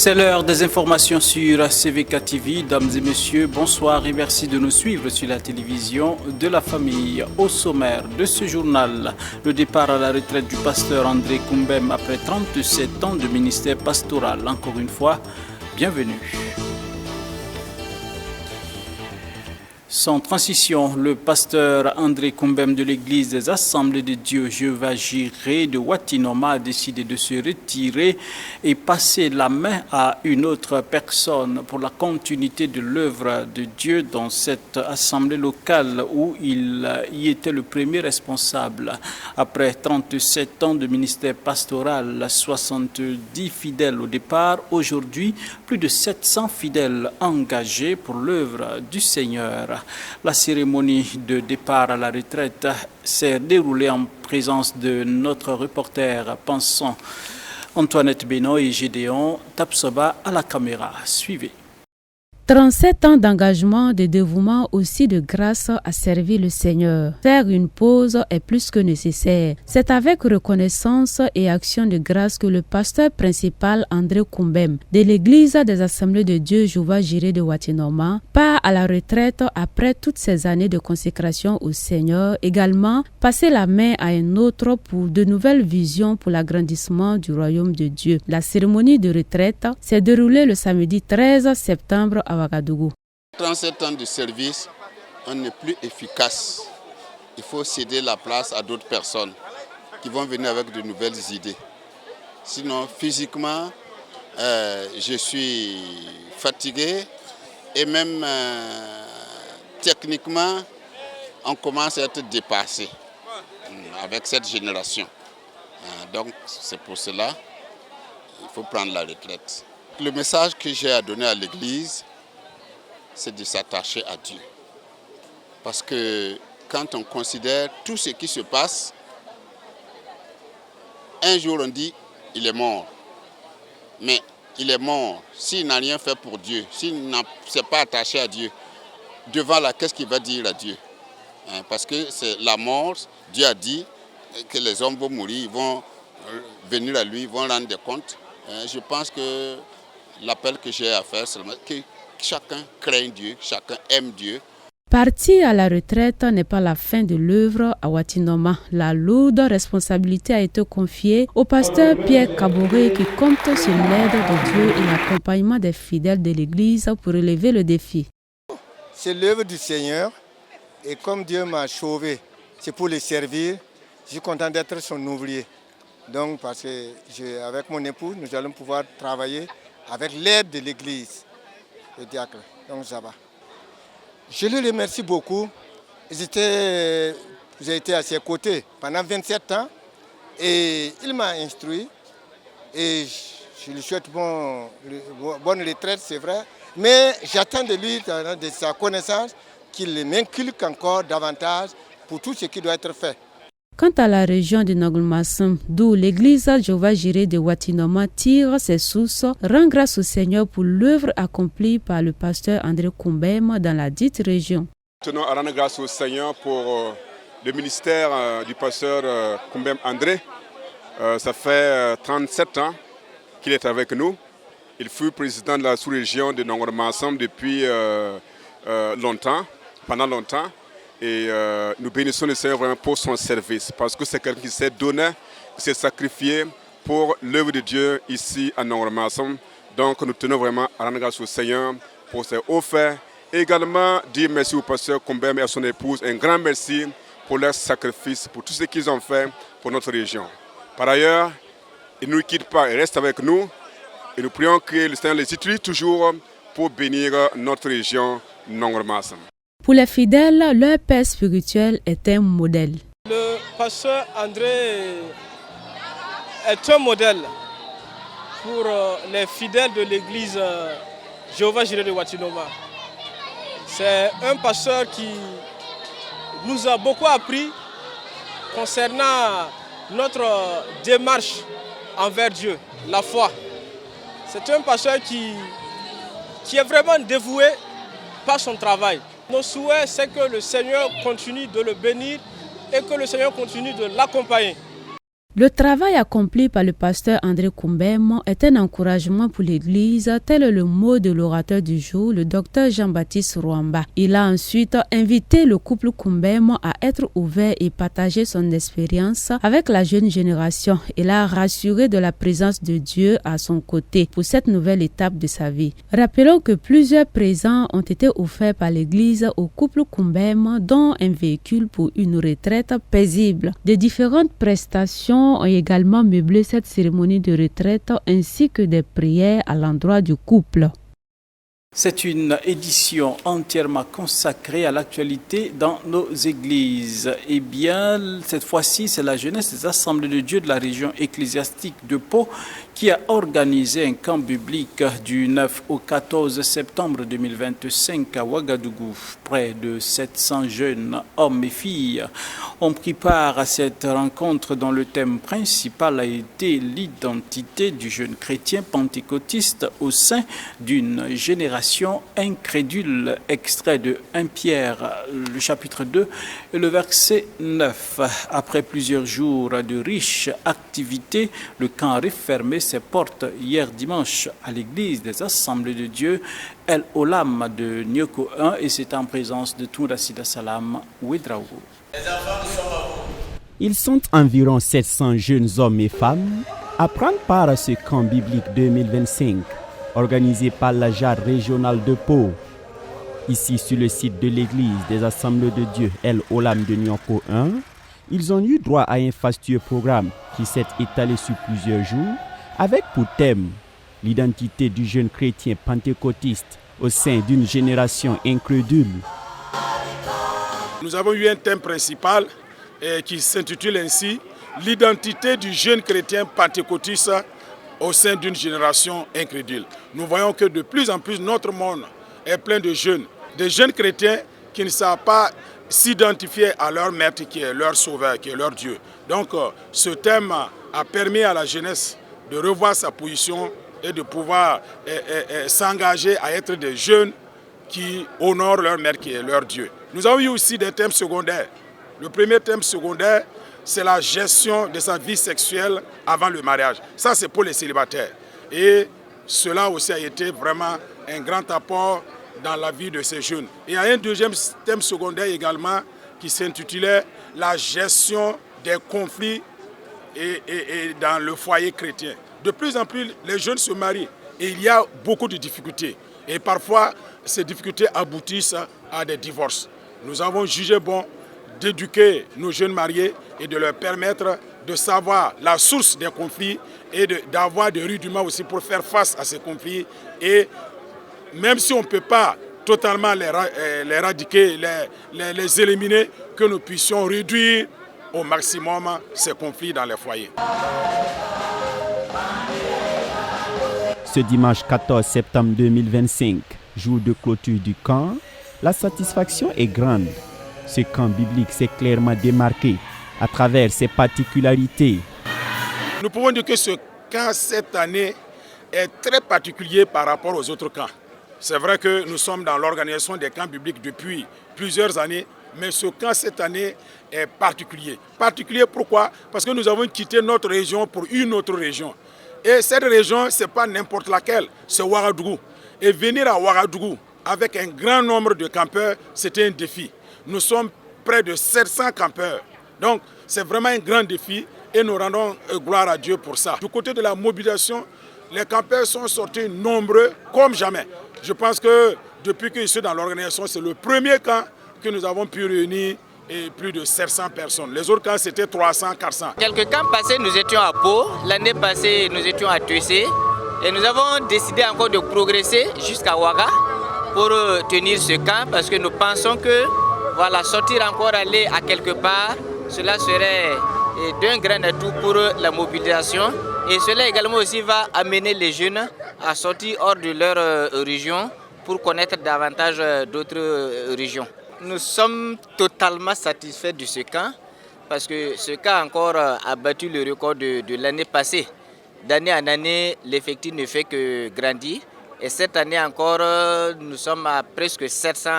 C'est l'heure des informations sur CVK TV. Dames et messieurs, bonsoir et merci de nous suivre sur la télévision de la famille. Au sommaire de ce journal, le départ à la retraite du pasteur André Koumbem après 37 ans de ministère pastoral. Encore une fois, bienvenue. Sans transition, le pasteur André Koumbem de l'église des Assemblées de Dieu Jéhovah Jireh de Watinoma a décidé de se retirer et passer la main à une autre personne pour la continuité de l'œuvre de Dieu dans cette assemblée locale où il y était le premier responsable. Après 37 ans de ministère pastoral, 70 fidèles au départ, aujourd'hui plus de 700 fidèles engagés pour l'œuvre du Seigneur. La cérémonie de départ à la retraite s'est déroulée en présence de notre reporter pensant Antoinette Benoît et Gédéon Tapsoba à la caméra. Suivez. 37 ans d'engagement, de dévouement, aussi de grâce à servir le Seigneur. Faire une pause est plus que nécessaire. C'est avec reconnaissance et action de grâce que le pasteur principal André Koumbem de l'église des Assemblées de Dieu Jéhovah Jireh de Watinoma part à la retraite après toutes ces années de consécration au Seigneur. Également, passer la main à un autre pour de nouvelles visions pour l'agrandissement du royaume de Dieu. La cérémonie de retraite s'est déroulée le samedi 13 septembre à Ouagadougou. 37 ans de service, on n'est plus efficace. Il faut céder la place à d'autres personnes qui vont venir avec de nouvelles idées. Sinon, physiquement, je suis fatigué et même techniquement, on commence à être dépassé avec cette génération. Donc, c'est pour cela qu'il faut prendre la retraite. Le message que j'ai à donner à l'Église, c'est de s'attacher à Dieu. Parce que quand on considère tout ce qui se passe, un jour on dit il est mort. Mais il est mort s'il n'a rien fait pour Dieu, s'il ne s'est pas attaché à Dieu. Devant là, qu'est-ce qu'il va dire à Dieu? Parce que c'est la mort, Dieu a dit que les hommes vont mourir, ils vont venir à lui, ils vont rendre des comptes. Je pense que l'appel que j'ai à faire, c'est que chacun craigne Dieu, chacun aime Dieu. Partir à la retraite n'est pas la fin de l'œuvre à Watinoma. La lourde responsabilité a été confiée au pasteur Pierre Kaboré qui compte sur l'aide de Dieu et l'accompagnement des fidèles de l'Église pour relever le défi. C'est l'œuvre du Seigneur et comme Dieu m'a sauvé, c'est pour le servir. Je suis content d'être son ouvrier. Donc parce que avec mon épouse, nous allons pouvoir travailler avec l'aide de l'Église, le diacre. Donc ça va. Je le remercie beaucoup. J'ai été à ses côtés pendant 27 ans et il m'a instruit. Et je lui souhaite bonne retraite, c'est vrai. Mais j'attends de lui, de sa connaissance, qu'il m'inculque encore davantage pour tout ce qui doit être fait. Quant à la région de Nogoumassam, d'où l'église Jéhovah Jireh de Watinoma tire ses sources, rend grâce au Seigneur pour l'œuvre accomplie par le pasteur André Koumbem dans la dite région. Nous tenons à rendre grâce au Seigneur pour le ministère du pasteur Koumbem André. Ça fait 37 ans qu'il est avec nous. Il fut président de la sous-région de Nogoumassam depuis pendant longtemps. Et nous bénissons le Seigneur vraiment pour son service, parce que c'est quelqu'un qui s'est donné, qui s'est sacrifié pour l'œuvre de Dieu ici à Nogoumassam. Donc nous tenons vraiment à rendre grâce au Seigneur pour ses hauts faits. Et également dire merci au pasteur Koumbem et à son épouse, un grand merci pour leur sacrifice, pour tout ce qu'ils ont fait pour notre région. Par ailleurs, ils ne nous quittent pas, ils restent avec nous. Et nous prions que le Seigneur les utilise toujours pour bénir notre région Nogoumassam. Pour les fidèles, leur père spirituel est un modèle. Le pasteur André est un modèle pour les fidèles de l'église Jéhovah Jireh de Watinoma. C'est un pasteur qui nous a beaucoup appris concernant notre démarche envers Dieu, la foi. C'est un pasteur qui est vraiment dévoué par son travail. Nos souhaits, c'est que le Seigneur continue de le bénir et que le Seigneur continue de l'accompagner. Le travail accompli par le pasteur André Kumbem est un encouragement pour l'Église, tel est le mot de l'orateur du jour, le docteur Jean-Baptiste Rwamba. Il a ensuite invité le couple Kumbem à être ouvert et partager son expérience avec la jeune génération et l'a rassuré de la présence de Dieu à son côté pour cette nouvelle étape de sa vie. Rappelons que plusieurs présents ont été offerts par l'Église au couple Kumbem, dont un véhicule pour une retraite paisible. De différentes prestations ont également meublé cette cérémonie de retraite ainsi que des prières à l'endroit du couple. C'est une édition entièrement consacrée à l'actualité dans nos églises. Eh bien, cette fois-ci, c'est la jeunesse des Assemblées de Dieu de la région ecclésiastique de Pau qui a organisé un camp biblique du 9 au 14 septembre 2025 à Ouagadougou. Près de 700 jeunes hommes et filles ont pris part à cette rencontre dont le thème principal a été l'identité du jeune chrétien pentecôtiste au sein d'une génération incrédule. Extrait de 1 Pierre, le chapitre 2 et le verset 9. Après plusieurs jours de riches activités, le camp a refermé ses portes hier dimanche à l'église des Assemblées de Dieu El Olam de Nyoko 1 et c'est en présence de Toura Sida Salam Ouedraogo. Ils sont environ 700 jeunes hommes et femmes à prendre part à ce camp biblique 2025 organisé par la JAR régionale de Pau. Ici sur le site de l'église des Assemblées de Dieu El Olam de Nyoko 1, ils ont eu droit à un fastueux programme qui s'est étalé sur plusieurs jours avec pour thème l'identité du jeune chrétien pentecôtiste au sein d'une génération incrédule. Nous avons eu un thème principal qui s'intitule ainsi « L'identité du jeune chrétien pentecôtiste au sein d'une génération incrédule ». Nous voyons que de plus en plus notre monde est plein de des jeunes chrétiens qui ne savent pas s'identifier à leur maître qui est leur sauveur, qui est leur Dieu. Donc ce thème a permis à la jeunesse de revoir sa position et de pouvoir s'engager à être des jeunes qui honorent leur maître qui est leur Dieu. Nous avons eu aussi des thèmes secondaires. Le premier thème secondaire, c'est la gestion de sa vie sexuelle avant le mariage. Ça, c'est pour les célibataires. Et cela aussi a été vraiment un grand apport dans la vie de ces jeunes. Et il y a un deuxième thème secondaire également qui s'intitulait la gestion des conflits et dans le foyer chrétien. De plus en plus, les jeunes se marient et il y a beaucoup de difficultés. Et parfois, ces difficultés aboutissent à des divorces. Nous avons jugé bon d'éduquer nos jeunes mariés et de leur permettre de savoir la source des conflits et d'avoir des rudiments aussi pour faire face à ces conflits. Et même si on ne peut pas totalement les éradiquer, les éliminer, que nous puissions réduire au maximum ces conflits dans les foyers. Ce dimanche 14 septembre 2025, jour de clôture du camp, la satisfaction est grande. Ce camp biblique s'est clairement démarqué à travers ses particularités. Nous pouvons dire que ce camp cette année est très particulier par rapport aux autres camps. C'est vrai que nous sommes dans l'organisation des camps bibliques depuis plusieurs années, mais ce camp cette année est particulier. Particulier pourquoi? Parce que nous avons quitté notre région pour une autre région. Et cette région, ce n'est pas n'importe laquelle, c'est Ouagadougou. Et venir à Ouagadougou avec un grand nombre de campeurs, c'était un défi. Nous sommes près de 700 campeurs. Donc, c'est vraiment un grand défi et nous rendons gloire à Dieu pour ça. Du côté de la mobilisation, les campeurs sont sortis nombreux comme jamais. Je pense que depuis que je suis dans l'organisation, c'est le premier camp que nous avons pu réunir et plus de 700 personnes. Les autres camps, c'était 300, 400. Quelques camps passés, nous étions à Pau. L'année passée, nous étions à Tuessé. Et nous avons décidé encore de progresser jusqu'à Ouaga pour tenir ce camp parce que nous pensons que voilà, sortir encore, aller à quelque part, cela serait d'un grand atout pour la mobilisation. Et cela également aussi va amener les jeunes à sortir hors de leur région pour connaître davantage d'autres régions. Nous sommes totalement satisfaits de ce camp parce que ce camp encore a battu le record de l'année passée. D'année en année, l'effectif ne fait que grandir. Et cette année encore, nous sommes à presque 700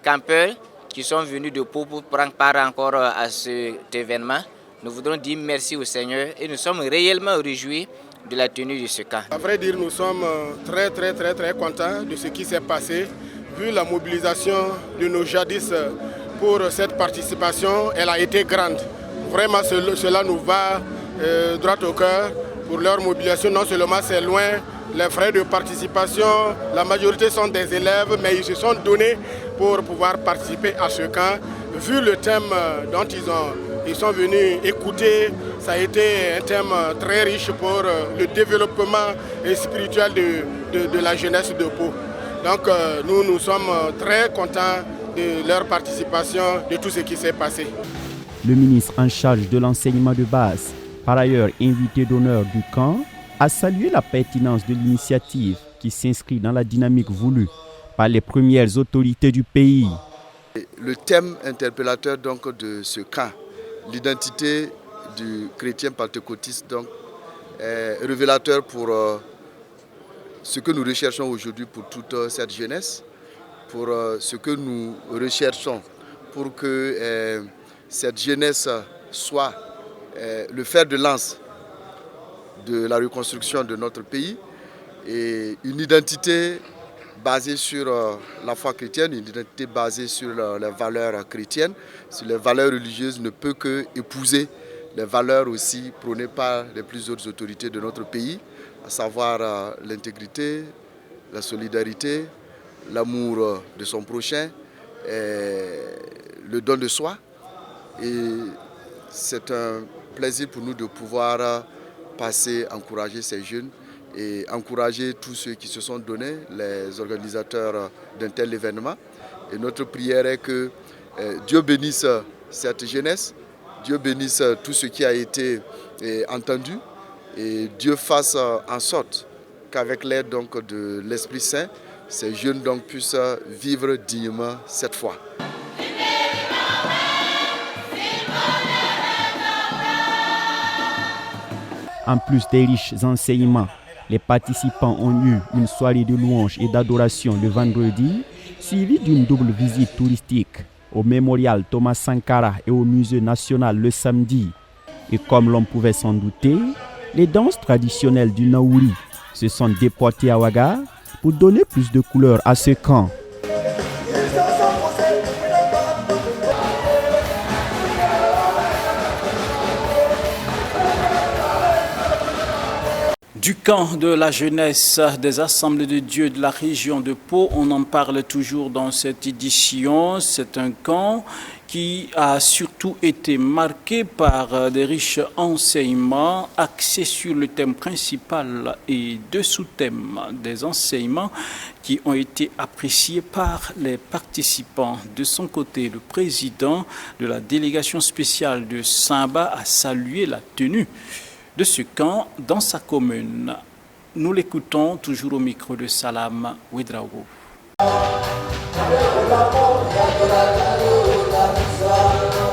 campeurs qui sont venus de Pau pour prendre part encore à cet événement. nous voudrons dire merci au Seigneur et nous sommes réellement réjouis de la tenue de ce camp. À vrai dire, nous sommes très contents de ce qui s'est passé. Vu la mobilisation de nos jadis pour cette participation, elle a été grande. Vraiment, cela nous va droit au cœur. Pour leur mobilisation, non seulement c'est loin, les frais de participation, la majorité sont des élèves, mais ils se sont donnés pour pouvoir participer à ce camp. Vu le thème dont ils sont venus écouter, ça a été un thème très riche pour le développement spirituel de la jeunesse de Pau. Donc nous sommes très contents de leur participation, de tout ce qui s'est passé. Le ministre en charge de l'enseignement de base, par ailleurs invité d'honneur du camp, a salué la pertinence de l'initiative qui s'inscrit dans la dynamique voulue par les premières autorités du pays. Le thème interpellateur donc de ce camp, l'identité du chrétien pentecôtiste, donc, est révélateur pour ce que nous recherchons aujourd'hui pour toute cette jeunesse, pour ce que nous recherchons pour que cette jeunesse soit le fer de lance de la reconstruction de notre pays, et une identité basée sur la foi chrétienne, une identité basée sur les valeurs chrétiennes, sur les valeurs religieuses, ne peut que épouser les valeurs aussi prônées par les plus hautes autorités de notre pays, à savoir l'intégrité, la solidarité, l'amour de son prochain, le don de soi. Et c'est un plaisir pour nous de pouvoir passer, encourager ces jeunes et encourager tous ceux qui se sont donnés, les organisateurs d'un tel événement. Et notre prière est que Dieu bénisse cette jeunesse, Dieu bénisse tout ce qui a été entendu, et Dieu fasse en sorte qu'avec l'aide donc de l'Esprit Saint, ces jeunes donc puissent vivre dignement cette foi. En plus des riches enseignements, les participants ont eu une soirée de louanges et d'adoration le vendredi, suivie d'une double visite touristique au mémorial Thomas Sankara et au musée national le samedi. Et comme l'on pouvait s'en douter, les danses traditionnelles du Naouri se sont déportées à Ouaga pour donner plus de couleur à ce camp. Du camp de la jeunesse des Assemblées de Dieu de la région de Pau, on en parle toujours dans cette édition. C'est un camp qui a surtout été marqué par des riches enseignements axés sur le thème principal et deux sous-thèmes des enseignements qui ont été appréciés par les participants. De son côté, le président de la délégation spéciale de Simba a salué la tenue de ce camp dans sa commune. Nous l'écoutons toujours au micro de Salam Ouedraogo.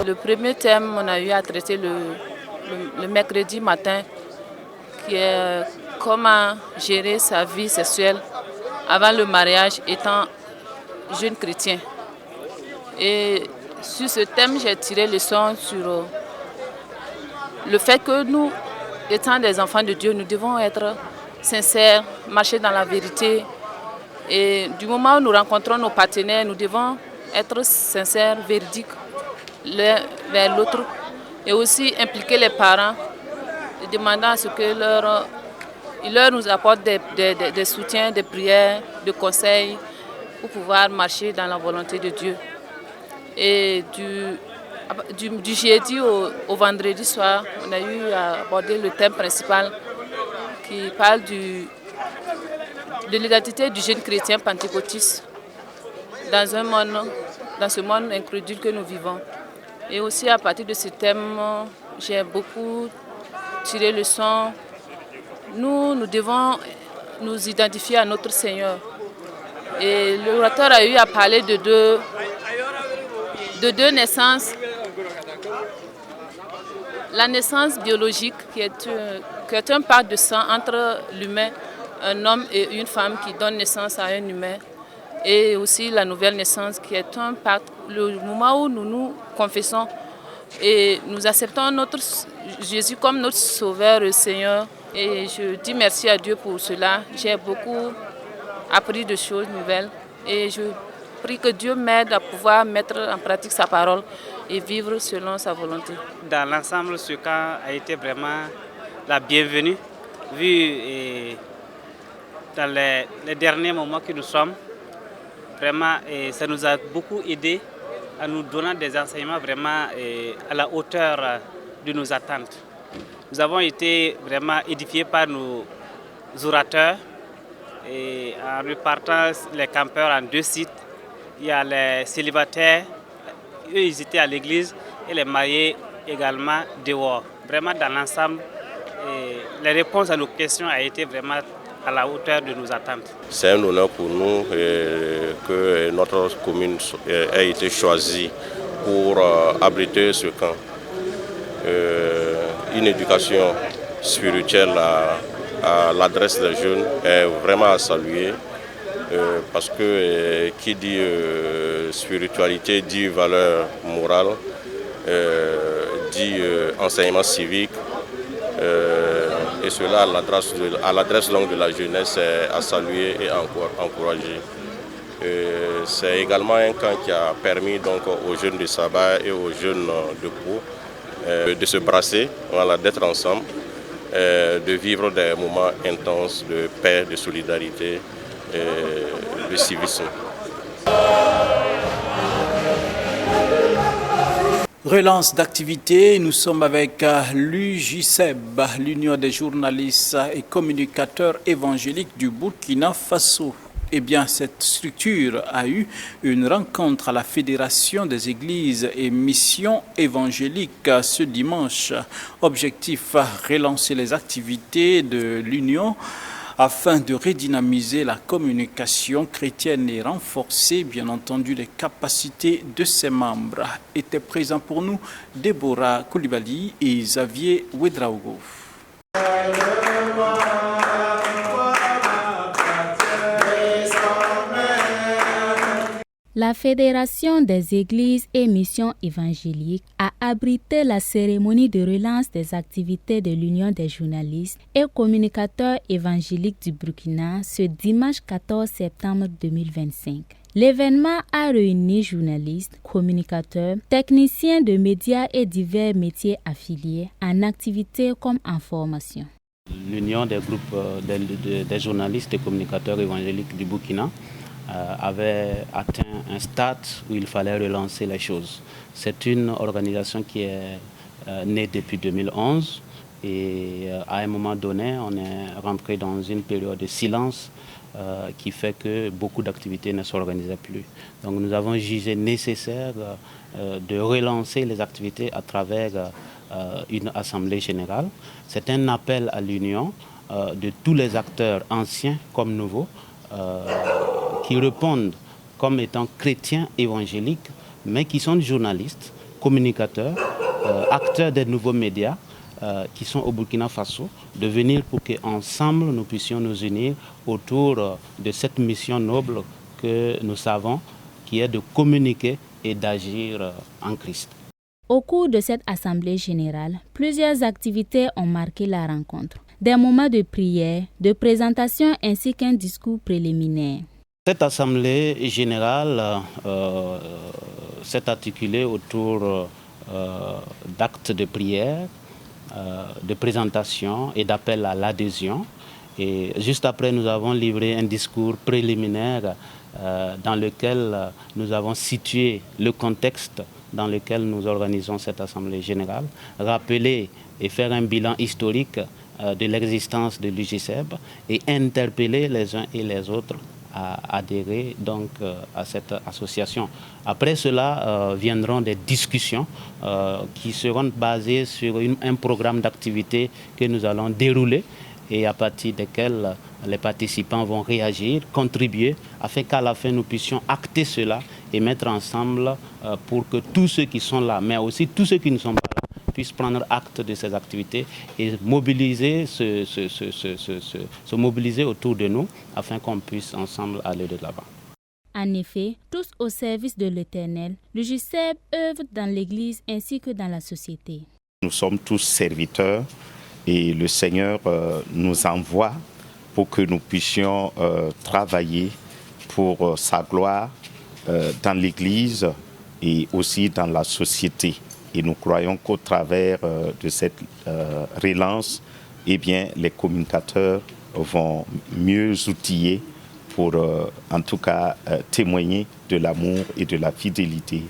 Le premier thème, on a eu à traiter le mercredi matin, qui est comment gérer sa vie sexuelle avant le mariage étant jeune chrétien. Et sur ce thème, j'ai tiré leçon sur le fait que nous, étant des enfants de Dieu, nous devons être sincères, marcher dans la vérité. Et du moment où nous rencontrons nos partenaires, nous devons être sincères, véridiques l'un vers l'autre. Et aussi impliquer les parents, demandant à ce que ils leur nous apportent des soutiens, des prières, des conseils pour pouvoir marcher dans la volonté de Dieu. Et du jeudi au vendredi soir, on a eu à aborder le thème principal qui parle de l'identité du jeune chrétien pentecôtiste dans ce monde incrédule que nous vivons. Et aussi à partir de ce thème, j'ai beaucoup tiré leçon. Nous devons nous identifier à notre Seigneur. Et l'orateur a eu à parler de deux naissances. La naissance biologique qui est un pacte de sang entre l'humain, un homme et une femme qui donne naissance à un humain. Et aussi la nouvelle naissance qui est un pacte. Le moment où nous nous confessons, Et nous acceptons notre Jésus comme notre Sauveur et Seigneur. Et je dis merci à Dieu pour cela. J'ai beaucoup appris de choses nouvelles. Et je prie que Dieu m'aide à pouvoir mettre en pratique sa parole et vivre selon sa volonté. Dans l'ensemble, ce camp a été vraiment la bienvenue, vu dans les derniers moments que nous sommes. Vraiment, ça nous a beaucoup aidé en nous donnant des enseignements vraiment à la hauteur de nos attentes. Nous avons été vraiment édifiés par nos orateurs et en repartant les campeurs en 2 sites. Il y a les célibataires, eux ils étaient à l'église, et les mariés également dehors. Vraiment dans l'ensemble, les réponses à nos questions ont été vraiment à la hauteur de nos attentes. C'est un honneur pour nous que notre commune ait été choisie pour abriter ce camp. Une éducation spirituelle à l'adresse des jeunes est vraiment à saluer. Parce que qui dit spiritualité dit valeur morale, dit enseignement civique, et cela à l'adresse de la jeunesse est à saluer et à encourager. C'est également un camp qui a permis donc aux jeunes de Saba et aux jeunes de Pau de se brasser, voilà, d'être ensemble, de vivre des moments intenses de paix, de solidarité, de civisme. Relance d'activité, nous sommes avec l'UJSEB, l'Union des journalistes et communicateurs évangéliques du Burkina Faso. Eh bien, cette structure a eu une rencontre à la Fédération des églises et missions évangéliques ce dimanche. Objectif, relancer les activités de l'Union afin de redynamiser la communication chrétienne et renforcer, bien entendu, les capacités de ses membres. Étaient présents pour nous Déborah Koulibaly et Xavier Ouedraogo. La Fédération des églises et missions évangéliques a abrité la cérémonie de relance des activités de l'Union des journalistes et communicateurs évangéliques du Burkina ce dimanche 14 septembre 2025. L'événement a réuni journalistes, communicateurs, techniciens de médias et divers métiers affiliés en activité comme en formation. L'Union des groupes des journalistes et communicateurs évangéliques du Burkina avait atteint un stade où il fallait relancer les choses. C'est une organisation qui est née depuis 2011 et à un moment donné, on est rentré dans une période de silence qui fait que beaucoup d'activités ne s'organisaient plus. Donc nous avons jugé nécessaire de relancer les activités à travers une assemblée générale. C'est un appel à l'union de tous les acteurs anciens comme nouveaux qui répondent comme étant chrétiens évangéliques, mais qui sont journalistes, communicateurs, acteurs des nouveaux médias qui sont au Burkina Faso, de venir pour qu'ensemble nous puissions nous unir autour de cette mission noble que nous savons, qui est de communiquer et d'agir en Christ. Au cours de cette assemblée générale, plusieurs activités ont marqué la rencontre. Des moments de prière, de présentation ainsi qu'un discours préliminaire. Cette assemblée générale s'est articulée autour d'actes de prière, de présentation et d'appel à l'adhésion. Et juste après, nous avons livré un discours préliminaire dans lequel nous avons situé le contexte dans lequel nous organisons cette assemblée générale, rappeler et faire un bilan historique de l'existence de l'UJSEB et interpeller les uns et les autres à adhérer donc à cette association. Après cela viendront des discussions qui seront basées sur un programme d'activité que nous allons dérouler et à partir desquels les participants vont réagir, contribuer, afin qu'à la fin nous puissions acter cela et mettre ensemble pour que tous ceux qui sont là, mais aussi tous ceux qui ne sont pas là, puissent prendre acte de ces activités et mobiliser, se mobiliser autour de nous afin qu'on puisse ensemble aller de l'avant. En effet, tous au service de l'Éternel, le JCEB œuvre dans l'Église ainsi que dans la société. Nous sommes tous serviteurs et le Seigneur nous envoie pour que nous puissions travailler pour sa gloire dans l'Église et aussi dans la société. Et nous croyons qu'au travers de cette relance, eh bien, les communicateurs vont mieux outiller pour en tout cas témoigner de l'amour et de la fidélité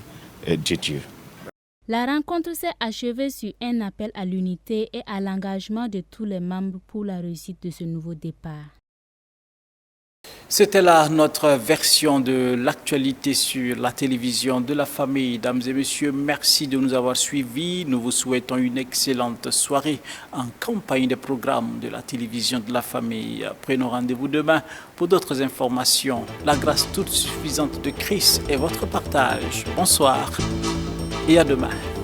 de Dieu. La rencontre s'est achevée sur un appel à l'unité et à l'engagement de tous les membres pour la réussite de ce nouveau départ. C'était là notre version de l'actualité sur la télévision de la famille. Mesdames et messieurs, merci de nous avoir suivis. Nous vous souhaitons une excellente soirée en compagnie des programmes de la télévision de la famille. Prenons rendez-vous demain pour d'autres informations. La grâce toute suffisante de Christ est votre partage. Bonsoir et à demain.